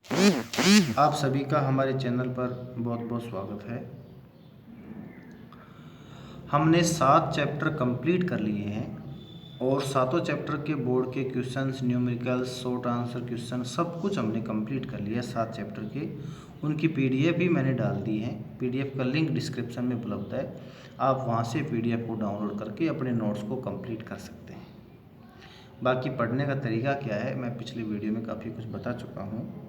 आप सभी का हमारे चैनल पर बहुत बहुत स्वागत है। हमने 7 चैप्टर कंप्लीट कर लिए हैं और सातों चैप्टर के बोर्ड के questions, numericals, short answer question सब कुछ हमने कंप्लीट कर लिया 7 चैप्टर के। उनकी पीडीएफ भी मैंने डाल दी है। पीडीएफ का लिंक डिस्क्रिप्शन में उपलब्ध है। आप वहां से पीडीएफ को डाउनलोड करके अपने नोट्स को कंप्लीट कर सकते हैं। बाकी पढ़ने का तरीका क्या है, मैं पिछली वीडियो में काफ़ी कुछ बता चुका हूँ।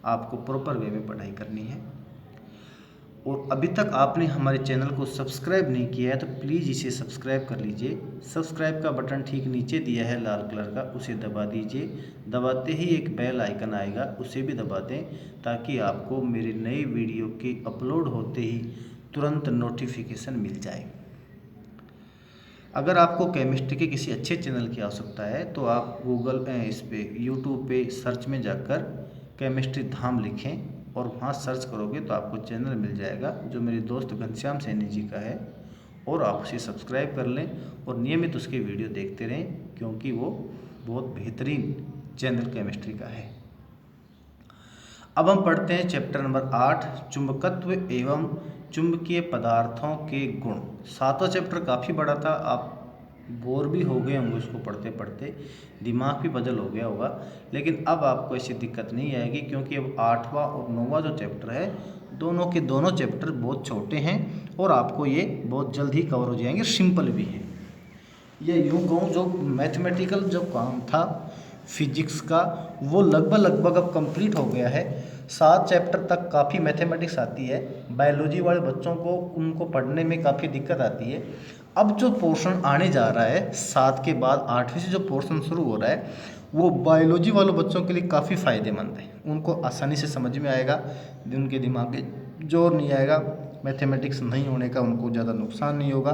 आपको प्रॉपर वे में पढ़ाई करनी है। और अभी तक आपने हमारे चैनल को सब्सक्राइब नहीं किया है तो प्लीज़ इसे सब्सक्राइब कर लीजिए। सब्सक्राइब का बटन ठीक नीचे दिया है लाल कलर का, उसे दबा दीजिए। दबाते ही एक बेल आइकन आएगा, उसे भी दबा दें ताकि आपको मेरी नई वीडियो के अपलोड होते ही तुरंत नोटिफिकेशन मिल जाए। अगर आपको केमिस्ट्री के किसी अच्छे चैनल की आवश्यकता है तो आप गूगल इस पे यूट्यूब पे सर्च में जाकर केमिस्ट्री धाम लिखें और वहाँ सर्च करोगे तो आपको चैनल मिल जाएगा जो मेरे दोस्त घनश्याम सैनी जी का है। और आप उसे सब्सक्राइब कर लें और नियमित उसके वीडियो देखते रहें क्योंकि वो बहुत बेहतरीन चैनल केमिस्ट्री का है। अब हम पढ़ते हैं चैप्टर नंबर 8, चुंबकत्व एवं चुंबकीय पदार्थों के गुण। सातवां चैप्टर काफ़ी बड़ा था, आप बोर भी हो गए होंगे उसको पढ़ते पढ़ते, दिमाग भी बदल हो गया होगा। लेकिन अब आपको ऐसी दिक्कत नहीं आएगी क्योंकि अब 8वां और 9वां जो चैप्टर है, दोनों के दोनों चैप्टर बहुत छोटे हैं और आपको ये बहुत जल्द ही कवर हो जाएंगे, सिंपल भी है। ये यूँ कहूँ जो मैथमेटिकल जो काम था फिजिक्स का वो लगभग अब कंप्लीट हो गया है। 7 चैप्टर तक काफ़ी मैथमेटिक्स आती है। बायोलॉजी वाले बच्चों को उनको पढ़ने में काफ़ी दिक्कत आती है। अब जो पोर्शन आने जा रहा है 7 के बाद 8वीं से जो पोर्शन शुरू हो रहा है वो बायोलॉजी वालों बच्चों के लिए काफ़ी फ़ायदेमंद है। उनको आसानी से समझ में आएगा, उनके दिमाग में जोर नहीं आएगा, मैथमेटिक्स नहीं होने का उनको ज़्यादा नुकसान नहीं होगा।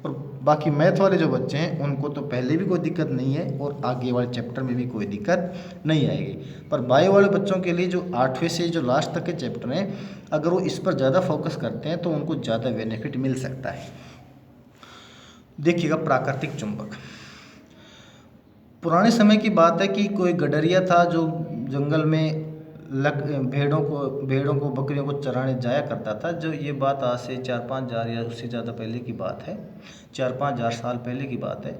और बाकी मैथ वाले जो बच्चे हैं उनको तो पहले भी कोई दिक्कत नहीं है और आगे वाले चैप्टर में भी कोई दिक्कत नहीं आएगी। पर बायो वाले बच्चों के लिए जो 8वें से जो लास्ट तक के चैप्टर हैं, अगर वो इस पर ज़्यादा फोकस करते हैं तो उनको ज़्यादा बेनिफिट मिल सकता है। देखिएगा, प्राकृतिक चुंबक। पुराने समय की बात है कि कोई गडरिया था जो जंगल में भेड़ों को बकरियों को चराने जाया करता था। जो ये बात आज से 4-5 हज़ार या उससे ज़्यादा पहले की बात है, 4-5 हज़ार साल पहले की बात है।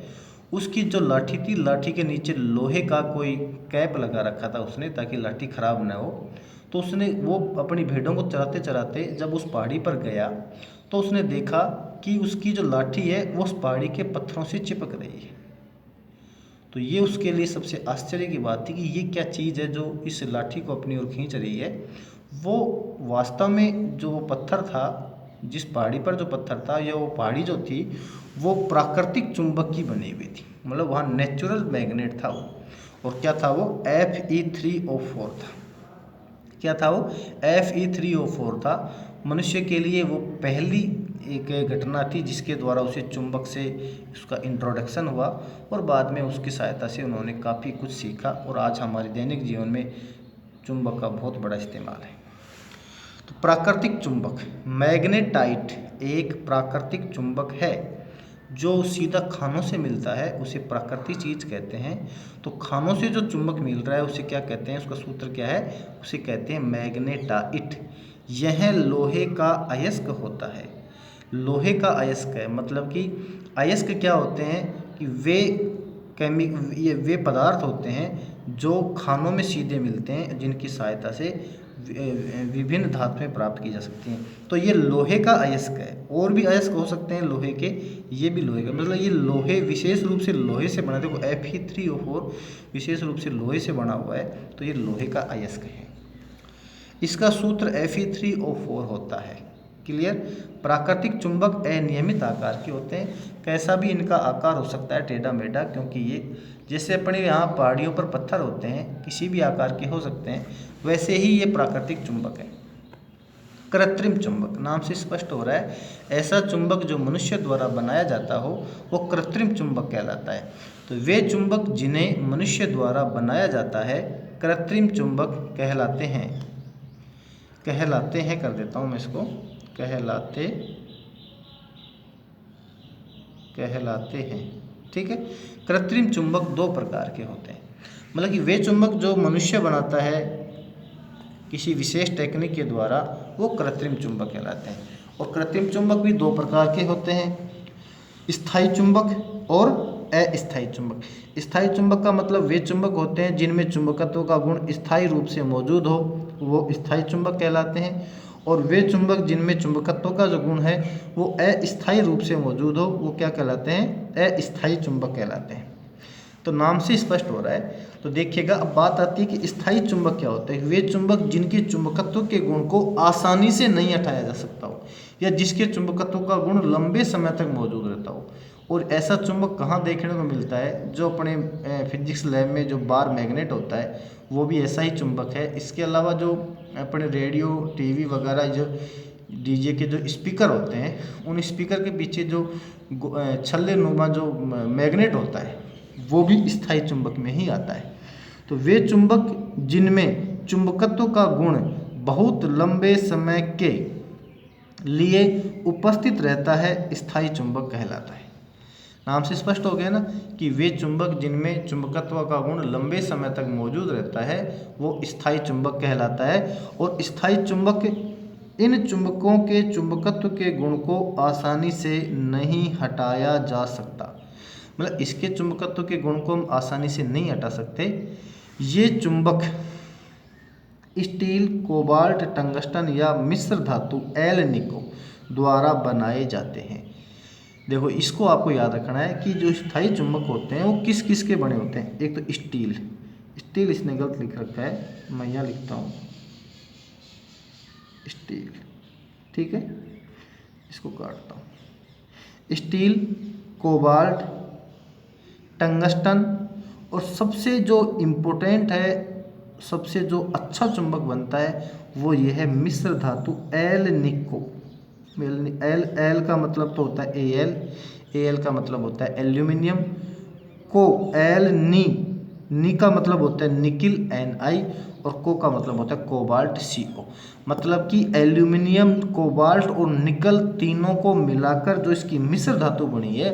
उसकी जो लाठी थी, लाठी के नीचे लोहे का कोई कैप लगा रखा था उसने ताकि लाठी खराब ना हो। तो उसने वो अपनी भेड़ों को चराते चराते जब उस पहाड़ी पर गया तो उसने देखा कि उसकी जो लाठी है वो उस पहाड़ी के पत्थरों से चिपक रही है। तो ये उसके लिए सबसे आश्चर्य की बात थी कि ये क्या चीज़ है जो इस लाठी को अपनी ओर खींच रही है। वो वास्तव में जो पत्थर था, जिस पहाड़ी पर जो पत्थर था या वो पहाड़ी जो थी वो प्राकृतिक चुंबक की बनी हुई थी, मतलब वहाँ नेचुरल मैग्नेट था वो। और क्या था वो? Fe3O4 था। क्या था वो? Fe3O4 था। मनुष्य के लिए वो पहली एक घटना थी जिसके द्वारा उसे चुंबक से उसका इंट्रोडक्शन हुआ और बाद में उसकी सहायता से उन्होंने काफ़ी कुछ सीखा और आज हमारे दैनिक जीवन में चुंबक का बहुत बड़ा इस्तेमाल है। तो प्राकृतिक चुंबक, मैग्नेटाइट एक प्राकृतिक चुंबक है जो सीधा खानों से मिलता है, उसे प्राकृतिक चीज़ कहते हैं। तो खानों से जो चुंबक मिल रहा है उसे क्या कहते हैं? उसका सूत्र क्या है? उसे कहते हैं मैग्नेटाइट। यह लोहे का अयस्क होता है। लोहे का अयस्क है, मतलब कि अयस्क क्या होते हैं कि वे पदार्थ होते हैं जो खानों में सीधे मिलते हैं, जिनकी सहायता से विभिन्न धातुएं प्राप्त की जा सकती हैं। तो ये लोहे का अयस्क है। और भी अयस्क हो सकते हैं लोहे के, ये भी लोहे का, मतलब ये लोहे विशेष रूप से लोहे से बना। देखो Fe3O4 विशेष रूप से लोहे से बना हुआ है, तो ये लोहे का अयस्क है। इसका सूत्र Fe3O4 होता है। क्लियर? प्राकृतिक चुंबक अनियमित आकार के होते हैं। कैसा भी इनका आकार हो सकता है, टेढ़ा मेढ़ा, क्योंकि ये जैसे अपने यहाँ पहाड़ियों पर पत्थर होते हैं, किसी भी आकार के हो सकते हैं, वैसे ही ये प्राकृतिक चुंबक है। कृत्रिम चुंबक, नाम से स्पष्ट हो रहा है, ऐसा चुंबक जो मनुष्य द्वारा बनाया जाता हो वो कृत्रिम चुंबक कहलाता है। तो वे चुंबक जिन्हें मनुष्य द्वारा बनाया जाता है कृत्रिम चुंबक कहलाते हैं कर देता हूँ मैं इसको, कहलाते हैं। ठीक है। कृत्रिम चुंबक दो प्रकार के होते हैं, मतलब कि वे चुंबक जो मनुष्य बनाता है किसी विशेष टेक्निक के द्वारा, वो कृत्रिम चुंबक कहलाते हैं। और कृत्रिम चुंबक भी दो प्रकार के होते हैं, स्थायी चुंबक और अस्थायी चुंबक। स्थायी चुंबक का मतलब वे चुंबक होते हैं जिनमें चुंबकत्व का गुण स्थायी रूप से मौजूद हो, वो स्थायी चुंबक कहलाते हैं। और वे चुंबक जिनमें चुंबकत्व का जो गुण है वो अस्थायी रूप से मौजूद हो, वो क्या कहलाते हैं, अस्थायी चुंबक कहलाते हैं। तो नाम से स्पष्ट हो रहा है। तो देखिएगा, अब बात आती है कि स्थायी चुंबक क्या होते हैं। वे चुंबक जिनके चुंबकत्व के गुण को आसानी से नहीं हटाया जा सकता हो, या जिसके चुंबकत्व का गुण लंबे समय तक मौजूद रहता हो। और ऐसा चुंबक कहाँ देखने को मिलता है, जो अपने फिजिक्स लैब में जो बार मैग्नेट होता है वो भी ऐसा ही चुंबक है। इसके अलावा जो अपने रेडियो, टीवी वगैरह, जो डीजे के जो स्पीकर होते हैं, उन स्पीकर के पीछे जो छल्ले नुमा जो मैग्नेट होता है वो भी स्थायी चुंबक में ही आता है। तो वे चुंबक जिनमें चुंबकत्व का गुण बहुत लंबे समय के लिए उपस्थित रहता है, स्थायी चुंबक कहलाता है। नाम से स्पष्ट हो गया ना कि वे चुंबक जिनमें चुंबकत्व का गुण लंबे समय तक मौजूद रहता है वो स्थायी चुंबक कहलाता है। और स्थायी चुंबक इन चुंबकों के चुंबकत्व के गुण को आसानी से नहीं हटाया जा सकता। मतलब इसके चुंबकत्व के गुण को हम आसानी से नहीं हटा सकते। ये चुंबक स्टील, कोबाल्ट, टंगस्टन या मिश्र धातु एल निको द्वारा बनाए जाते हैं। देखो, इसको आपको याद रखना है कि जो स्थायी चुंबक होते हैं वो किस किस के बने होते हैं। एक तो स्टील इसने गलत लिख रखा है, मैं यहाँ लिखता हूँ स्टील, ठीक है, इसको काटता हूँ। स्टील, कोबाल्ट, टंगस्टन, और सबसे जो इम्पोर्टेंट है, सबसे जो अच्छा चुंबक बनता है वो ये है मिश्र धातु एल निको। एल का मतलब तो होता है एल का मतलब होता है एल्यूमिनियम, नी का मतलब होता है निकिल Ni, और को का मतलब होता है कोबाल्ट Co। मतलब कि एल्यूमिनियम, कोबाल्ट और निकल तीनों को मिलाकर जो इसकी मिश्र धातु बनी है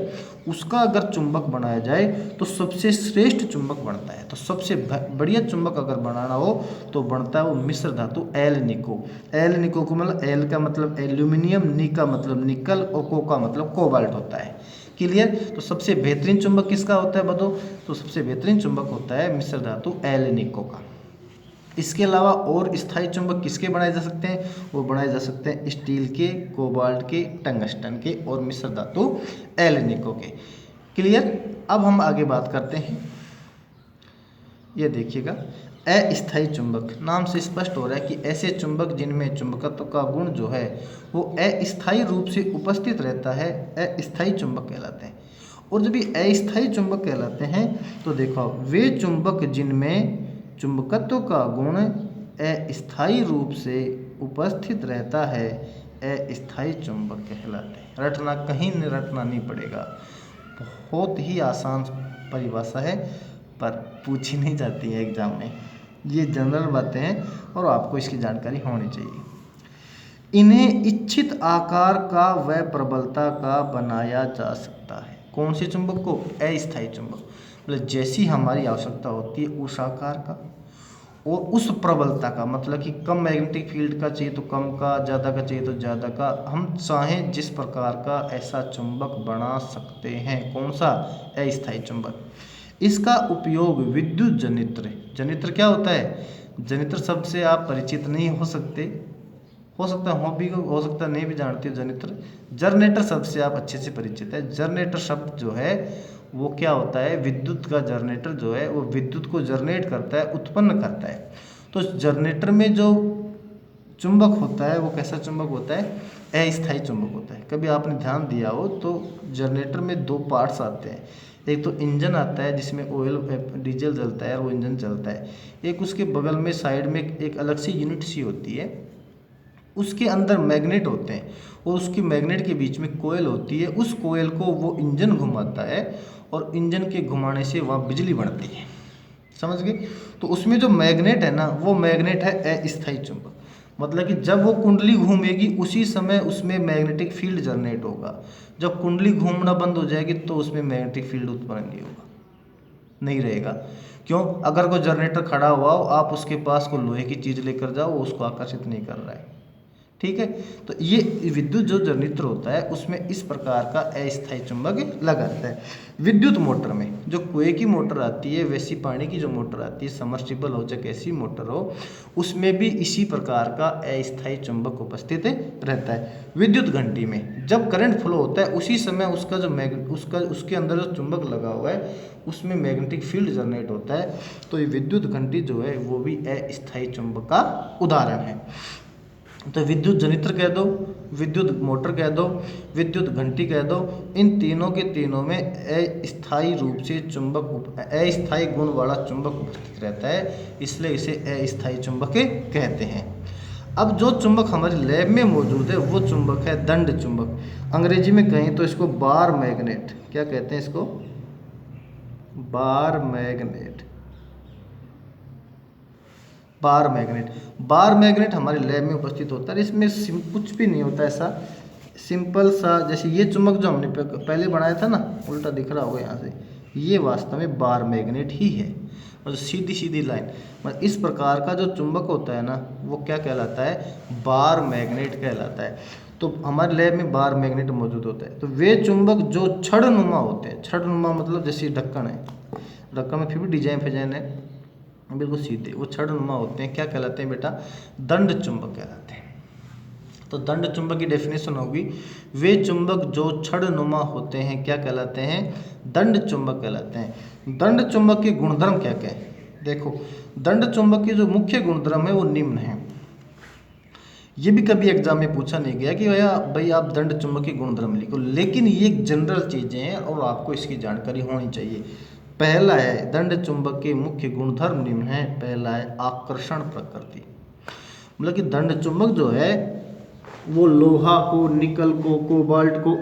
उसका अगर चुंबक बनाया जाए तो सबसे श्रेष्ठ चुंबक बनता है। तो सबसे बढ़िया चुंबक अगर बनाना हो तो बनता है वो मिश्र धातु एल निको को मतलब एल का मतलब एल्यूमिनियम, नी का मतलब निकल और को का मतलब कोबाल्ट होता है। क्लियर। तो सबसे बेहतरीन चुंबक किसका होता है बताओ, तो सबसे बेहतरीन चुंबक होता है मिश्र धातु एल निको का। इसके अलावा और स्थायी चुंबक किसके बनाए जा सकते हैं, वो बनाए जा सकते हैं स्टील के, कोबाल्ट के, टंगस्टन के और मिश्र धातु एल निको के। क्लियर। अब हम आगे बात करते हैं, ये देखिएगा अस्थायी चुंबक। नाम से स्पष्ट हो रहा है कि ऐसे चुंबक जिनमें चुंबकत्व का गुण जो है वो अस्थायी रूप से उपस्थित रहता है, अस्थायी चुंबक कहलाते हैं। और जब ये अस्थायी चुंबक कहलाते हैं तो देखो, वे चुंबक जिनमें चुंबकत्व का गुण अस्थायी रूप से उपस्थित रहता है, अस्थायी चुंबक कहलाते हैं। रटना कहीं रटना नहीं पड़ेगा, बहुत ही आसान परिभाषा है पर पूछी नहीं जाती है एग्जाम में। ये जनरल बातें हैं और आपको इसकी जानकारी होनी चाहिए। इन्हें इच्छित आकार का व प्रबलता का बनाया जा सकता है। कौन से चुंबक को, अस्थायी चुंबक। मतलब जैसी हमारी आवश्यकता होती है उस आकार का और उस प्रबलता का, मतलब कि कम मैग्नेटिक फील्ड का चाहिए तो कम का, ज़्यादा का चाहिए तो ज़्यादा का, हम चाहें जिस प्रकार का ऐसा चुंबक बना सकते हैं। कौन सा, अस्थायी चुंबक। इसका उपयोग विद्युत जनित्र क्या होता है, जनित्र शब्द से आप परिचित नहीं हो सकते, हो सकता है हो भी, हो सकता नहीं भी जानते हो जनित्र। जनरेटर शब्द से आप अच्छे से परिचित है। जनरेटर शब्द जो है वो क्या होता है, विद्युत का जनरेटर जो है वो विद्युत को जनरेट करता है, उत्पन्न करता है। तो जनरेटर में जो चुंबक होता है वो कैसा चुंबक होता है, अस्थायी चुंबक होता है। कभी आपने ध्यान दिया हो तो जनरेटर में दो पार्ट्स आते हैं, एक तो इंजन आता है जिसमें ऑयल डीजल जलता है और वो इंजन चलता है, एक उसके बगल में साइड में एक अलग सी यूनिट सी होती है, उसके अंदर मैग्नेट होते हैं और उसकी मैग्नेट के बीच में कोयल होती है। उस कोयल को वो इंजन घुमाता है और इंजन के घुमाने से वहाँ बिजली बनती है। समझ गए। तो उसमें जो मैग्नेट है ना, वो मैग्नेट है अस्थायी चुंबक। मतलब कि जब वो कुंडली घूमेगी उसी समय उसमें मैग्नेटिक फील्ड जनरेट होगा, जब कुंडली घूमना बंद हो जाएगी तो उसमें मैग्नेटिक फील्ड उत्पन्न नहीं होगा। नहीं रहेगा। क्यों? अगर कोई जनरेटर खड़ा हुआ हो, आप उसके पास कोई लोहे की चीज़ लेकर जाओ, वो उसको आकर्षित नहीं कर रहा है। ठीक है, तो ये विद्युत जो जनरेटर होता है उसमें इस प्रकार का अस्थायी चुंबक लगा रहता है। विद्युत मोटर में जो कुएं की मोटर आती है, वैसी पानी की जो मोटर आती है, समर्सिबल हो चाहे कैसी मोटर हो, उसमें भी इसी प्रकार का अस्थायी चुंबक उपस्थित रहता है। विद्युत घंटी में जब करंट फ्लो होता है उसी समय उसका जो उसके अंदर जो चुंबक लगा हुआ है उसमें मैग्नेटिक फील्ड जनरेट होता है। तो ये विद्युत घंटी जो है वो भी अस्थायी चुंबक का उदाहरण है। तो विद्युत जनरेटर कह दो, विद्युत मोटर कह दो, विद्युत घंटी कह दो, इन तीनों के तीनों में अस्थायी रूप से अस्थायी गुण वाला चुंबक उपस्थित रहता है, इसलिए इसे अस्थायी चुंबक कहते हैं। अब जो चुंबक हमारे लैब में मौजूद है वो चुंबक है दंड चुंबक। अंग्रेजी में कहें तो इसको बार मैग्नेट, क्या कहते हैं इसको? Bar magnet. Bar magnet, bar magnet हमारे लैब में उपस्थित होता है। इसमें कुछ भी नहीं होता, ऐसा सिंपल सा, जैसे ये चुंबक जो हमने पहले बनाया था ना, उल्टा दिख रहा होगा यहाँ से, ये वास्तव में बार मैग्नेट ही है। और सीधी सीधी लाइन, मतलब इस प्रकार का जो चुंबक होता है ना, वो क्या कहलाता है? बार मैग्नेट कहलाता है। तो हमारे लैब में बार मैग्नेट मौजूद होता है। तो वे चुंबक जो छड़नुमा होते हैं, छड़नुमा मतलब जैसे ढक्कन है, ढक्कन में फिर भी डिजाइन फिजाइन है, बिल्कुल सीधे, वो छड़नुमा होते हैं, क्या कहलाते हैं बेटा? दंड चुंबक कहलाते हैं। तो दंड चुंबक की डेफिनेशन होगी, वे चुंबक जो छड़नुमा होते हैं क्या कहलाते हैं? दंड चुंबक कहलाते हैं। दंड चुंबक के गुणधर्म क्या क्या है? देखो, दंड चुंबक के जो मुख्य गुणधर्म है वो निम्न है। ये भी कभी एग्जाम में पूछा नहीं गया कि भाई आप दंड चुंबक के गुणधर्म लिखो, लेकिन ये जनरल चीजें हैं और आपको इसकी जानकारी होनी चाहिए। पहला है, दंड चुंबक के मुख्य गुणधर्म निम्न है। पहला है आकर्षण प्रकृति, मतलब कि दंड चुंबक जो है वो लोहा को, निकल को, कोबाल्ट को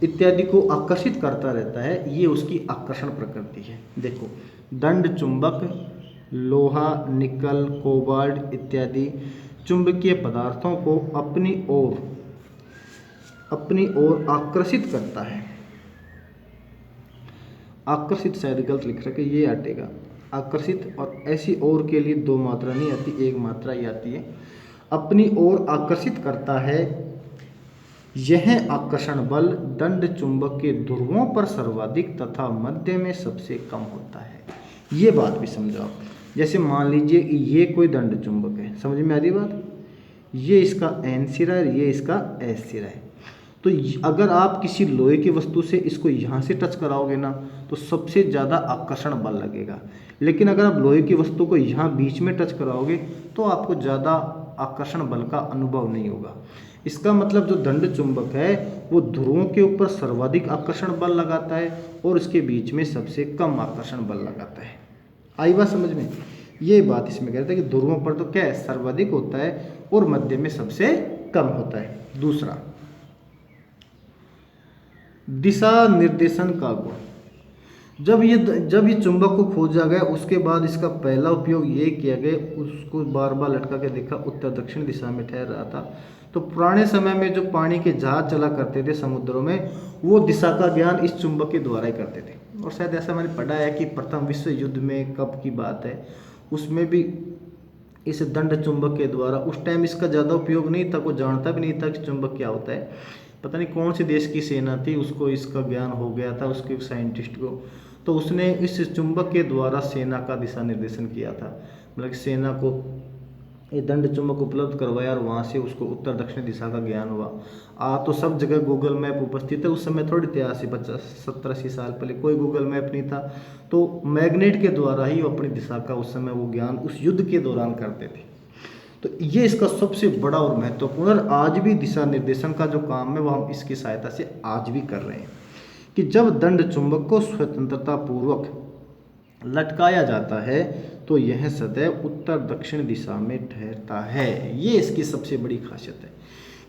इत्यादि को आकर्षित करता रहता है, ये उसकी आकर्षण प्रकृति है। देखो, दंड चुंबक लोहा, निकल, कोबाल्ट इत्यादि चुंबकीय पदार्थों को अपनी ओर आकर्षित करता है। आकर्षित शायद गलत लिख रखा है, ये हटेगा, आकर्षित। और ऐसी ओर के लिए दो मात्रा नहीं आती, एक मात्रा ही आती है। अपनी ओर आकर्षित करता है। यह आकर्षण बल दंड चुंबक के ध्रुवों पर सर्वाधिक तथा मध्य में सबसे कम होता है। ये बात भी समझाओ। जैसे मान लीजिए कि ये कोई दंड चुंबक है, समझ में आ रही बात? ये इसका एन सिरा है, ये इसका एस सिरा है। तो अगर आप किसी लोहे की वस्तु से इसको यहाँ से टच कराओगे ना, तो सबसे ज़्यादा आकर्षण बल लगेगा। लेकिन अगर आप लोहे की वस्तु को यहाँ बीच में टच कराओगे तो आपको ज़्यादा आकर्षण बल का अनुभव नहीं होगा। इसका मतलब जो दंड चुंबक है वो ध्रुवों के ऊपर सर्वाधिक आकर्षण बल लगाता है और इसके बीच में सबसे कम आकर्षण बल लगाता है। आई बात समझ में? ये बात इसमें कहते हैं कि ध्रुवों पर तो क्या है, सर्वाधिक होता है और मध्य में सबसे कम होता है। दूसरा, दिशा निर्देशन का गुण। जब ये चुंबक को खोजा गया उसके बाद इसका पहला उपयोग ये किया गया, उसको बार बार लटका के देखा, उत्तर दक्षिण दिशा में ठहर रहा था। तो पुराने समय में जो पानी के जहाज चला करते थे समुद्रों में, वो दिशा का ज्ञान इस चुंबक के द्वारा ही करते थे। और शायद ऐसा मैंने पढ़ा है कि प्रथम विश्व युद्ध में कब की बात है, उसमें भी इस दंड चुंबक के द्वारा, उस टाइम इसका ज़्यादा उपयोग नहीं था, कोई जानता भी नहीं था कि चुंबक क्या होता है। पता नहीं कौन से देश की सेना थी, उसको इसका ज्ञान हो गया था, उसके साइंटिस्ट को, तो उसने इस चुंबक के द्वारा सेना का दिशा निर्देशन किया था। मतलब कि सेना को ये दंड चुंबक उपलब्ध करवाया और वहाँ से उसको उत्तर दक्षिण दिशा का ज्ञान हुआ। तो सब जगह गूगल मैप उपस्थित है, उस समय थोड़ी इतिहास है, 50-70-80 साल पहले कोई गूगल मैप नहीं था, तो मैग्नेट के द्वारा ही वो अपनी दिशा का उस समय वो ज्ञान उस युद्ध के दौरान करते थे। तो ये इसका सबसे बड़ा और महत्वपूर्ण, आज भी दिशा निर्देशन का जो काम है वो हम इसकी सहायता से आज भी कर रहे हैं, कि जब दंड चुंबक को स्वतंत्रता पूर्वक लटकाया जाता है तो यह सदैव उत्तर दक्षिण दिशा में ठहरता है। ये इसकी सबसे बड़ी खासियत है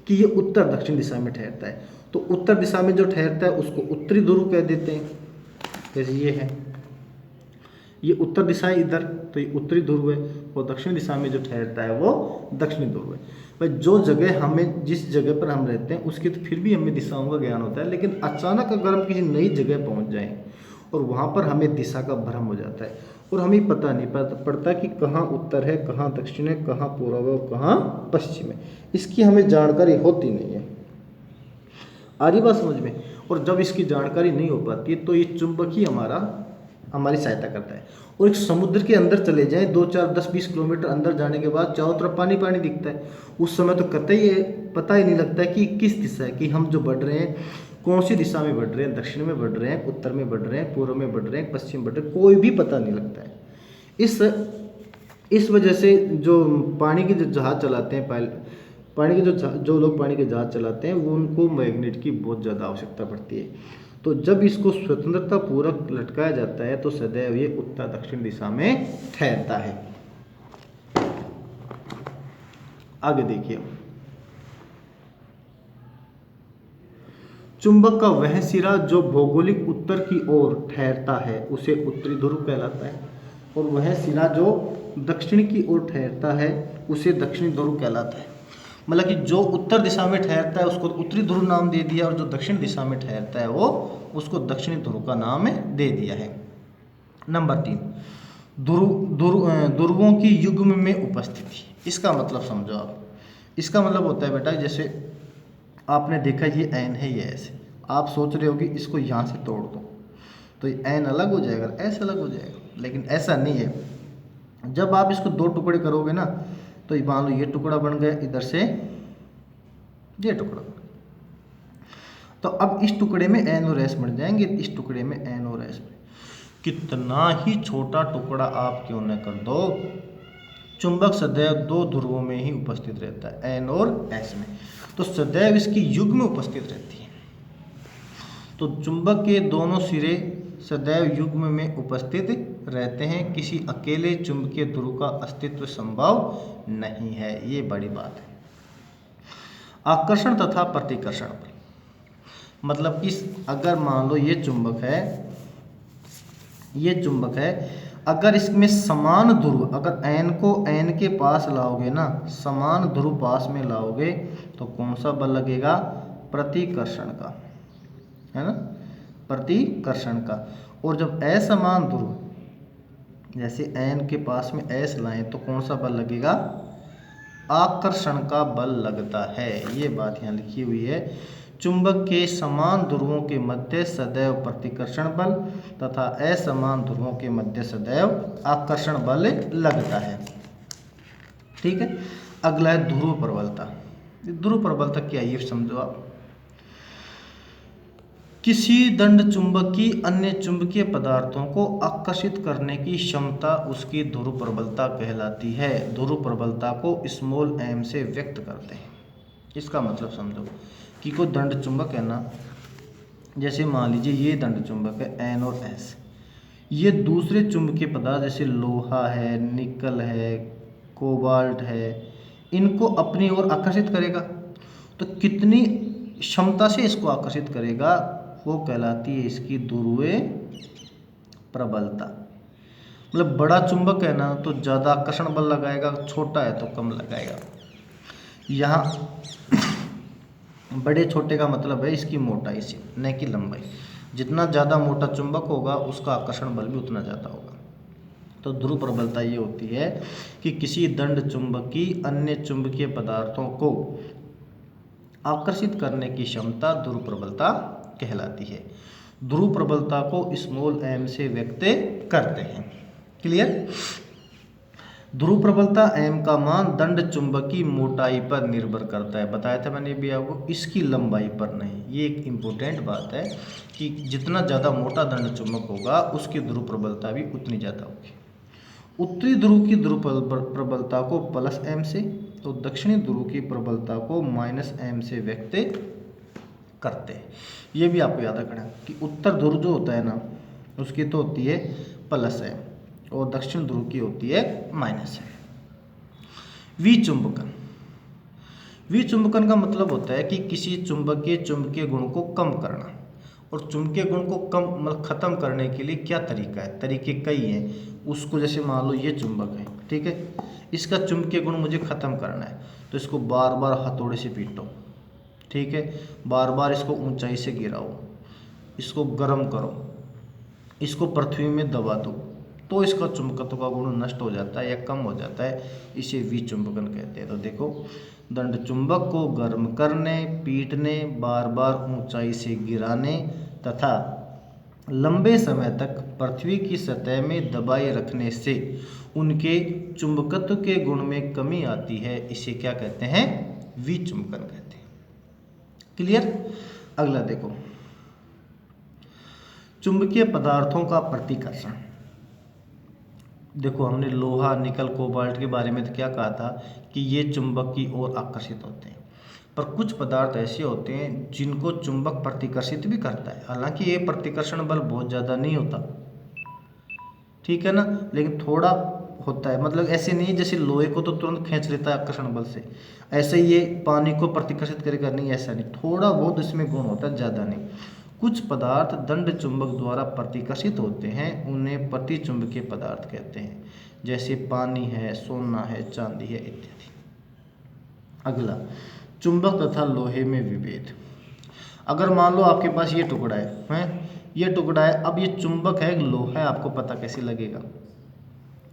कि ये उत्तर दक्षिण दिशा में ठहरता है। तो उत्तर दिशा में जो ठहरता है उसको उत्तरी ध्रुव कह देते हैं। जैसे ये है, ये उत्तर दिशा है इधर, तो ये उत्तरी ध्रुव है, और दक्षिण दिशा में जो ठहरता है वो दक्षिणी ध्रुव है। भाई जो जगह हमें, जिस जगह पर हम रहते हैं उसकी तो फिर भी हमें दिशाओं का ज्ञान होता है, लेकिन अचानक अगर हम किसी नई जगह पहुंच जाएं और वहाँ पर हमें दिशा का भ्रम हो जाता है और हमें पता नहीं पड़ता कि कहाँ उत्तर है, कहाँ दक्षिण है, कहाँ पूर्व है और कहाँ पश्चिम है। इसकी हमें जानकारी होती नहीं है। आ रही बात समझ में। और जब इसकी जानकारी नहीं हो पाती तो ये चुंबक ही हमारी सहायता करता है। और एक समुद्र के अंदर चले जाएं 2, 4, 10, 20 किलोमीटर अंदर जाने के बाद चारों तरफ पानी पानी दिखता है। उस समय तो कतई ये पता ही नहीं लगता है कि किस दिशा है, कि हम जो बढ़ रहे हैं कौन सी दिशा में बढ़ रहे हैं, दक्षिण में बढ़ रहे हैं, उत्तर में बढ़ रहे हैं, पूर्व में बढ़ रहे हैं, पश्चिम बढ़ रहे हैं, कोई भी पता नहीं लगता है। इस वजह से जो पानी के जो जहाज चलाते हैं, पानी के जो लोग पानी के जहाज चलाते हैं वो उनको मैग्नेट की बहुत ज़्यादा आवश्यकता पड़ती है। तो जब इसको स्वतंत्रता पूर्वक लटकाया जाता है तो सदैव ये उत्तर दक्षिण दिशा में ठहरता है। आगे देखिए, चुंबक का वह सिरा जो भौगोलिक उत्तर की ओर ठहरता है उसे उत्तरी ध्रुव कहलाता है, और वह सिरा जो दक्षिण की ओर ठहरता है उसे दक्षिणी ध्रुव कहलाता है। मतलब कि जो उत्तर दिशा में ठहरता है उसको उत्तरी ध्रुव नाम दे दिया, और जो दक्षिण दिशा में ठहरता है वो उसको दक्षिणी ध्रुव का नाम दे दिया है। नंबर 3, ध्रुवों की युग्म में उपस्थिति। इसका मतलब समझो आप। इसका मतलब होता है बेटा, जैसे आपने देखा ये एन है, ये ऐसे, आप सोच रहे हो कि इसको यहाँ से तोड़ दो तो ये एन अलग हो जाएगा, ऐसे अलग हो जाएगा, लेकिन ऐसा नहीं है। जब आप इसको 2 टुकड़े करोगे ना तो मान लो ये टुकड़ा बन गया, इधर से ये टुकड़ा, तो अब इस टुकड़े में एन और एस बन जाएंगे, इस टुकड़े में एन और एस। कितना ही छोटा टुकड़ा आप क्यों न कर दो, चुंबक सदैव 2 ध्रुवों में ही उपस्थित रहता है, एन और एस में। तो सदैव इसकी युग्म में उपस्थित रहती है। तो चुंबक के दोनों सिरे सदैव युग्म में उपस्थित रहते हैं। किसी अकेले चुंबकीय ध्रुव का अस्तित्व संभव नहीं है। ये बड़ी बात है। आकर्षण तथा प्रतिकर्षण पर, मतलब कि अगर मान लो ये चुंबक है, अगर इसमें समान ध्रुव, अगर एन को एन के पास लाओगे ना, समान ध्रुव पास में लाओगे तो कौन सा बल लगेगा? प्रतिकर्षण का, है ना, प्रतिकर्षण का। और जब असमान ध्रुव, जैसे एन के पास में एस लाएं तो कौन सा बल लगेगा? आकर्षण का बल लगता है। ये बात यहाँ लिखी हुई है। चुंबक के समान ध्रुवों के मध्य सदैव प्रतिकर्षण बल तथा असमान ध्रुवों के मध्य सदैव आकर्षण बल लगता है। ठीक है। अगला है ध्रुव प्रबलता। ध्रुव प्रबलता क्या है ये समझो आप। किसी दंड चुंबक की अन्य चुंबकीय पदार्थों को आकर्षित करने की क्षमता उसकी ध्रुव प्रबलता कहलाती है। ध्रुव प्रबलता को स्मॉल m से व्यक्त करते हैं। इसका मतलब समझो कि कोई दंड चुंबक है ना, जैसे मान लीजिए ये दंड चुंबक है N और S, ये दूसरे चुंबकीय पदार्थ जैसे लोहा है, निकल है, कोबाल्ट है, इनको अपनी ओर आकर्षित करेगा। तो कितनी क्षमता से इसको आकर्षित करेगा वो कहलाती है इसकी ध्रुवीय प्रबलता। मतलब बड़ा चुंबक है ना तो ज़्यादा आकर्षण बल लगाएगा, छोटा है तो कम लगाएगा। यहाँ बड़े छोटे का मतलब है इसकी मोटाई से, न कि लंबाई। जितना ज़्यादा मोटा चुंबक होगा उसका आकर्षण बल भी उतना ज़्यादा होगा। तो ध्रुव प्रबलता ये होती है कि किसी दंड चुंबक की अन्य चुंबकीय पदार्थों को आकर्षित करने की क्षमता ध्रुव प्रबलता कहलाती है। ध्रुव प्रबलता को स्मॉल m से व्यक्त करते हैं। क्लियर। ध्रुव प्रबलता m का मान दंड चुंबक की मोटाई पर निर्भर करता है। बताया था मैंने भी आपको, इसकी लंबाई पर नहीं। ये एक इम्पोर्टेंट बात है कि जितना ज़्यादा मोटा दंड चुंबक होगा उसकी ध्रुव प्रबलता भी उतनी ज़्यादा होगी। उत्तरी ध्रुव की ध्रुव प्रबलता को +m से, तो दक्षिणी ध्रुव की प्रबलता को -m से व्यक्त करते हैं। ये भी आपको याद रखना है कि उत्तर ध्रुव जो होता है ना उसकी तो होती है +m और दक्षिण ध्रुव की होती है -m। विचुंबकन। विचुंबकन का मतलब होता है कि किसी चुंबक के चुंबकीय गुण को कम करना। और चुंबकीय गुण को कम खत्म करने के लिए क्या तरीका है? तरीके कई हैं। उसको जैसे मान लो ये चुंबक है, ठीक है, इसका चुंबकीय गुण मुझे ख़त्म करना है तो इसको बार बार हथौड़े से पीटो, ठीक है, बार बार इसको ऊंचाई से गिराओ, इसको गर्म करो, इसको पृथ्वी में दबा दो तो इसका चुंबकत्व का गुण नष्ट हो जाता है या कम हो जाता है, इसे विचुंबकन कहते हैं। तो देखो, दंड चुंबक को गर्म करने, पीटने, बार बार ऊंचाई से गिराने तथा लंबे समय तक पृथ्वी की सतह में दबाए रखने से उनके चुंबकत्व के गुण में कमी आती है, इसे क्या कहते हैं? विचुंबकन कहते हैं। क्लियर? अगला देखो, चुंबकीय पदार्थों का प्रतिकर्षण। देखो, हमने लोहा, निकल, कोबाल्ट के बारे में तो क्या कहा था कि ये चुंबक की ओर आकर्षित होते हैं, पर कुछ पदार्थ ऐसे होते हैं जिनको चुंबक प्रतिकर्षित भी करता है। हालांकि ये प्रतिकर्षण बल बहुत ज़्यादा नहीं होता, ठीक है ना, लेकिन थोड़ा होता है। मतलब ऐसे नहीं जैसे लोहे को तो तुरंत खींच लेता है आकर्षण बल से, ऐसे ये पानी को प्रतिकर्षित करेगा नहीं, ऐसा नहीं, थोड़ा बहुत इसमें गुण होता है, ज़्यादा नहीं। कुछ पदार्थ दंड चुंबक द्वारा प्रतिकर्षित होते हैं, उन्हें प्रतिचुंबकीय पदार्थ कहते हैं, जैसे पानी है, सोना है, चांदी है इत्यादि। अगला, चुंबक तथा लोहे में विभेद। अगर मान लो आपके पास ये टुकड़ा है, ये टुकड़ा है, अब ये चुंबक है, लोहा है, आपको पता कैसे लगेगा?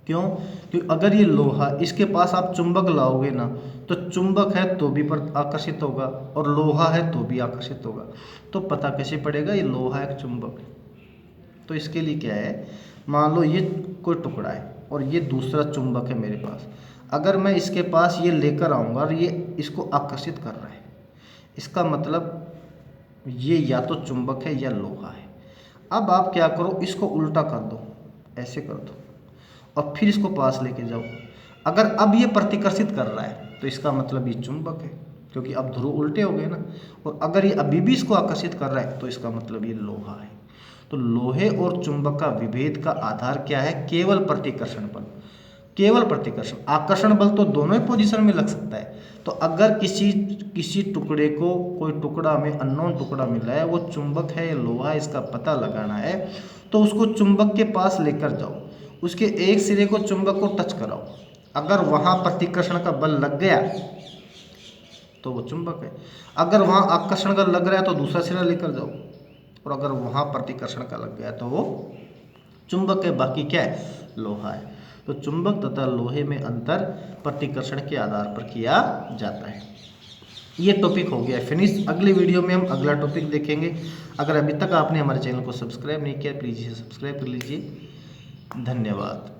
क्यों? क्योंकि अगर ये लोहा, इसके पास आप चुंबक लाओगे ना, तो चुंबक है तो भी पर आकर्षित होगा और लोहा है तो भी आकर्षित होगा, तो पता कैसे पड़ेगा ये लोहा है चुंबक? तो इसके लिए क्या है, मान लो ये कोई टुकड़ा है और ये दूसरा चुंबक है मेरे पास, अगर मैं इसके पास ये लेकर आऊँगा और ये इसको आकर्षित कर रहा है, इसका मतलब ये या तो चुंबक है या लोहा है। अब आप क्या करो, इसको उल्टा कर दो, ऐसे कर दो और फिर इसको पास लेके जाओ। अगर अब ये प्रतिकर्षित कर रहा है तो इसका मतलब ये चुंबक है, क्योंकि अब ध्रुव उल्टे हो गए ना। और अगर ये अभी भी इसको आकर्षित कर रहा है तो इसका मतलब ये लोहा है। तो लोहे और चुंबक का विभेद का आधार क्या है? केवल प्रतिकर्षण बल, केवल प्रतिकर्षण। आकर्षण बल तो दोनों ही पोजीशन में लग सकता है। तो अगर किसी टुकड़े को, कोई टुकड़ा में अननोन टुकड़ा मिला है, वो चुंबक है या लोहा है, इसका पता लगाना है, तो उसको चुंबक के पास लेकर जाओ, उसके एक सिरे को चुंबक को टच कराओ, अगर वहाँ प्रतिकर्षण का बल लग गया तो वो चुंबक है, अगर वहाँ आकर्षण का लग रहा है तो दूसरा सिरा लेकर जाओ, और अगर वहाँ प्रतिकर्षण का लग गया तो वो चुंबक है, बाकी क्या है? लोहा है। तो चुंबक तथा लोहे में अंतर प्रतिकर्षण के आधार पर किया जाता है। ये टॉपिक हो गया फिनिश। अगले वीडियो में हम अगला टॉपिक देखेंगे। अगर अभी तक आपने हमारे चैनल को सब्सक्राइब नहीं किया, प्लीज़ इसे सब्सक्राइब कर लीजिए। धन्यवाद।